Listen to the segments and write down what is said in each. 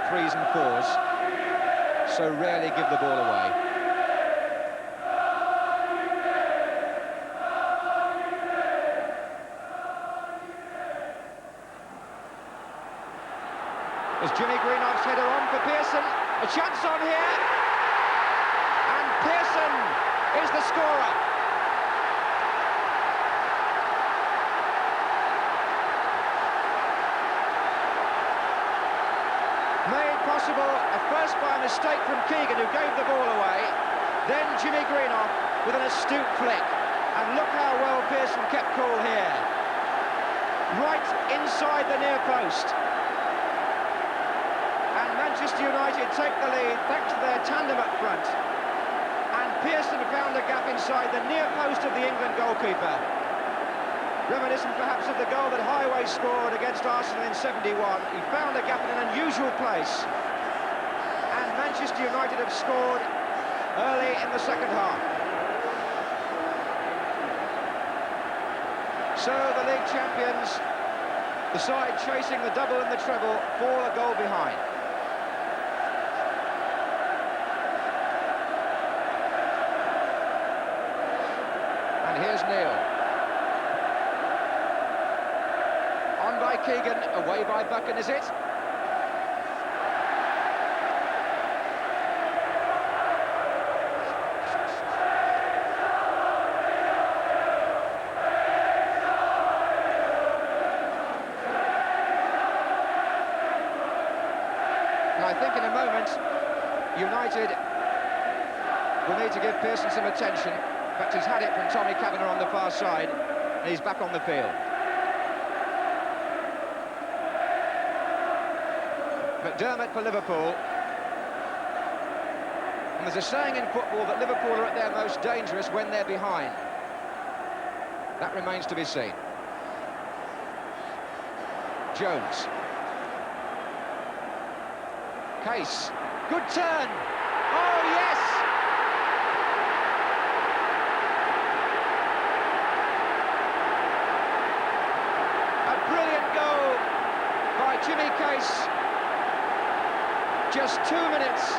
threes and fours, so rarely give the ball away. As Jimmy Greenoff's header on for Pearson, a chance on here, and Pearson is the scorer. Made possible at first by a mistake from Keegan, who gave the ball away, then Jimmy Greenoff with an astute flick, and look how well Pearson kept cool here, right inside the near post. Manchester United take the lead thanks to their tandem up front, and Pearson found a gap inside the near post of the England goalkeeper, reminiscent perhaps of the goal that Highway scored against Arsenal in '71. He found a gap in an unusual place, and Manchester United have scored early in the second half. So the league champions, the side chasing the double and the treble, fall a goal behind. Here's Neil. On by Keegan, away by Buchan, is it? And I think in a moment, United will need to give Pearson some attention. In fact, he's had it from Tommy Kavanagh on the far side, and he's back on the field. McDermott for Liverpool. And there's a saying in football that Liverpool are at their most dangerous when they're behind. That remains to be seen. Jones. Case. Good turn. Oh, yes! Jimmy Case, just 2 minutes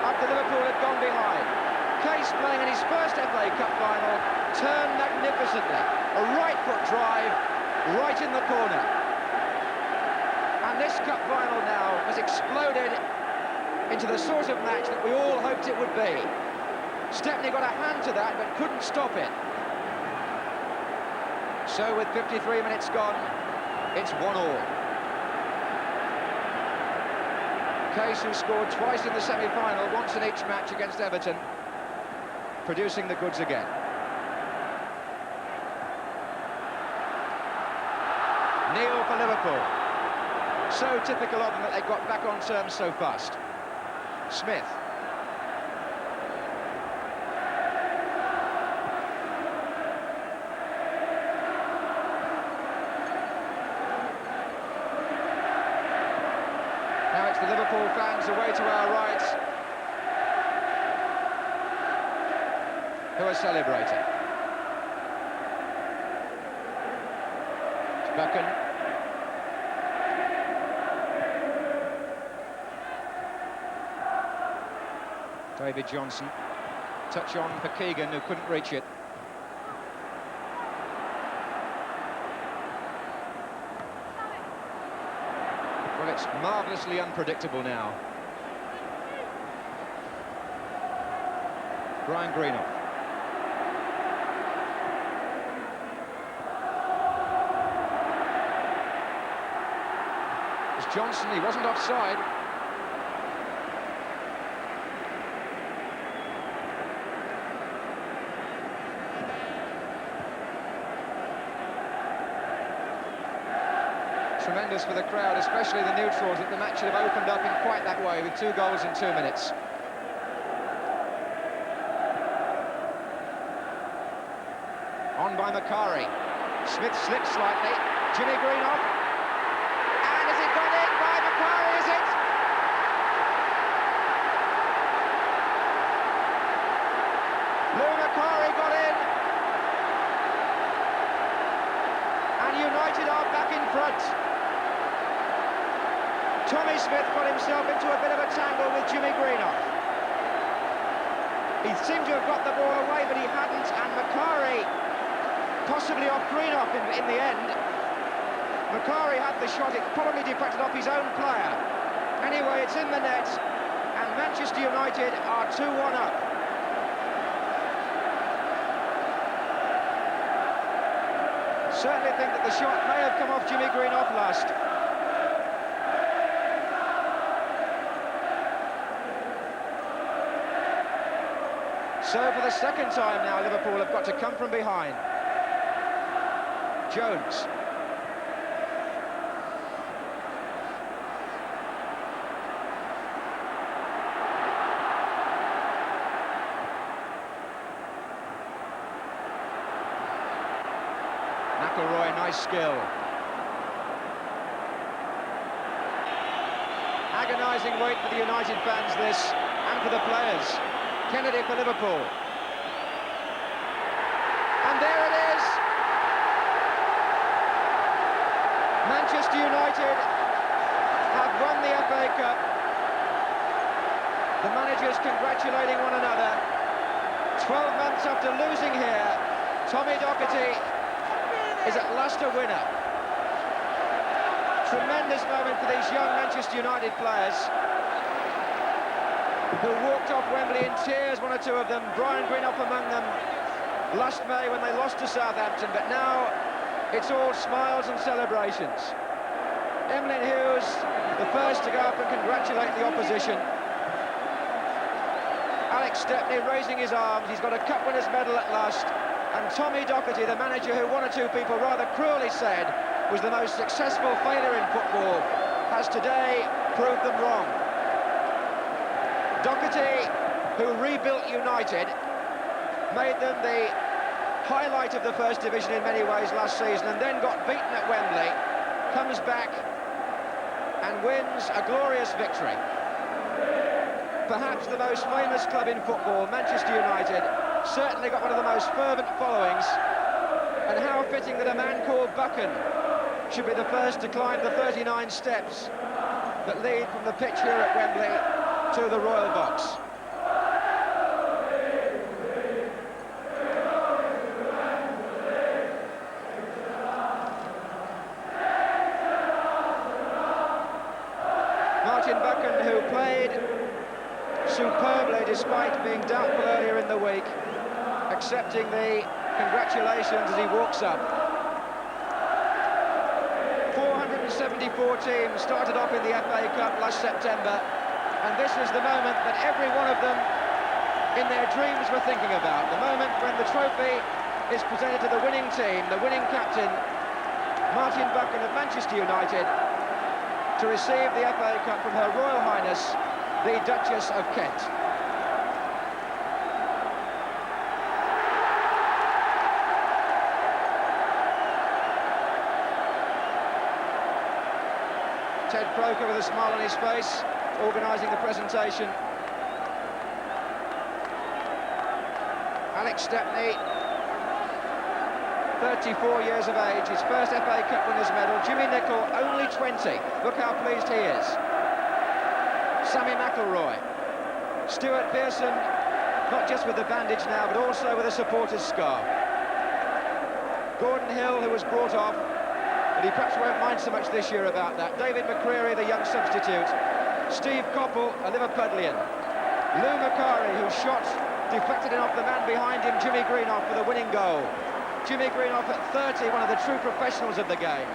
after Liverpool had gone behind. Case, playing in his first FA Cup final, turned magnificently. A right foot drive, right in the corner. And this cup final now has exploded into the sort of match that we all hoped it would be. Stepney got a hand to that, but couldn't stop it. So with 53 minutes gone, it's 1-1. Case, who scored twice in the semi-final, once in each match against Everton, producing the goods again. Neil for Liverpool. So typical of them that they got back on terms so fast. Smith. Now it's the Liverpool fans away to our right who are celebrating. It's Buchan. David Johnson. Touch on for Keegan, who couldn't reach it. Well, it's marvellously unpredictable now. Brian Greenoff. It's Johnson, he wasn't offside. Tremendous for the crowd, especially the neutrals, that the match should have opened up in quite that way with 2 goals in 2 minutes. On by Macari. Smith slips slightly. Jimmy Greenoff. And has it gone in by Macari, is it? Lou Macari got in. And United are back in front. Tommy Smith got himself into a bit of a tangle with Jimmy Greenough. He seemed to have got the ball away, but he hadn't, and Macari possibly off Greenough in the end. Macari had the shot, it probably deflected off his own player. Anyway, it's in the net, and Manchester United are 2-1 up. Certainly think that the shot may have come off Jimmy Greenough last. So for the second time now, Liverpool have got to come from behind. Jones. McIlroy, nice skill. Agonising wait for the United fans, this, and for the players. Kennedy for Liverpool. And there it is! Manchester United have won the FA Cup. The managers congratulating one another. 12 months after losing here, Tommy Docherty is at last a winner. Tremendous moment for these young Manchester United players, who walked off Wembley in tears, one or two of them, Brian Greenough among them, last May when they lost to Southampton, but now it's all smiles and celebrations. Emlyn Hughes, the first to go up and congratulate the opposition. Alex Stepney raising his arms, he's got a cup winner's medal at last, and Tommy Docherty, the manager who one or two people rather cruelly said was the most successful failure in football, has today proved them wrong. Docherty, who rebuilt United, made them the highlight of the First Division in many ways last season, and then got beaten at Wembley, comes back and wins a glorious victory. Perhaps the most famous club in football, Manchester United, certainly got one of the most fervent followings, and how fitting that a man called Buchan should be the first to climb the 39 steps that lead from the pitch here at Wembley to the Royal Box. Martin Buchan, who played superbly despite being doubtful earlier in the week, accepting the congratulations as he walks up. 474 teams started off in the FA Cup last September, and this is the moment that every one of them in their dreams were thinking about. The moment when the trophy is presented to the winning team, the winning captain, Martin Buchan of Manchester United, to receive the FA Cup from Her Royal Highness, the Duchess of Kent. Ted Croker with a smile on his face, organising the presentation. Alex Stepney, 34 years of age, his first FA Cup winners' medal. Jimmy Nicholl, only 20. Look how pleased he is. Sammy McIlroy. Stuart Pearson, not just with the bandage now, but also with a supporter's scarf. Gordon Hill, who was brought off, but he perhaps won't mind so much this year about that. David McCreary, the young substitute. Steve Coppell, a Liverpudlian. Lou Macari, whose shot deflected off the man behind him, Jimmy Greenough, for the winning goal. Jimmy Greenough at 30, one of the true professionals of the game.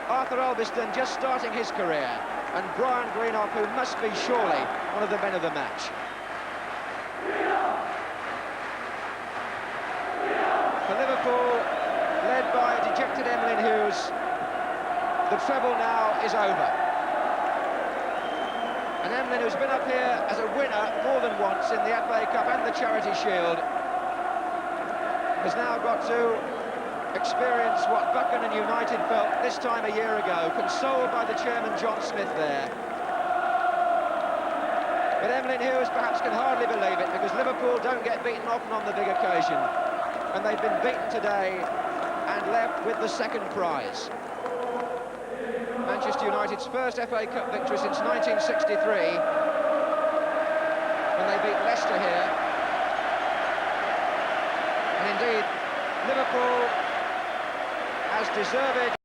Arthur Albiston just starting his career. And Brian Greenough, who must be surely one of the men of the match. For Liverpool, led by dejected Emlyn Hughes, the treble now is over. And Emlyn, who's been up here as a winner more than once in the FA Cup and the Charity Shield, has now got to experience what Buchan and United felt this time a year ago, consoled by the chairman John Smith there. But Emlyn Hughes perhaps can hardly believe it, because Liverpool don't get beaten often on the big occasion, and they've been beaten today and left with the second prize. Manchester United's first FA Cup victory since 1963, when they beat Leicester here. And indeed, Liverpool, as deserved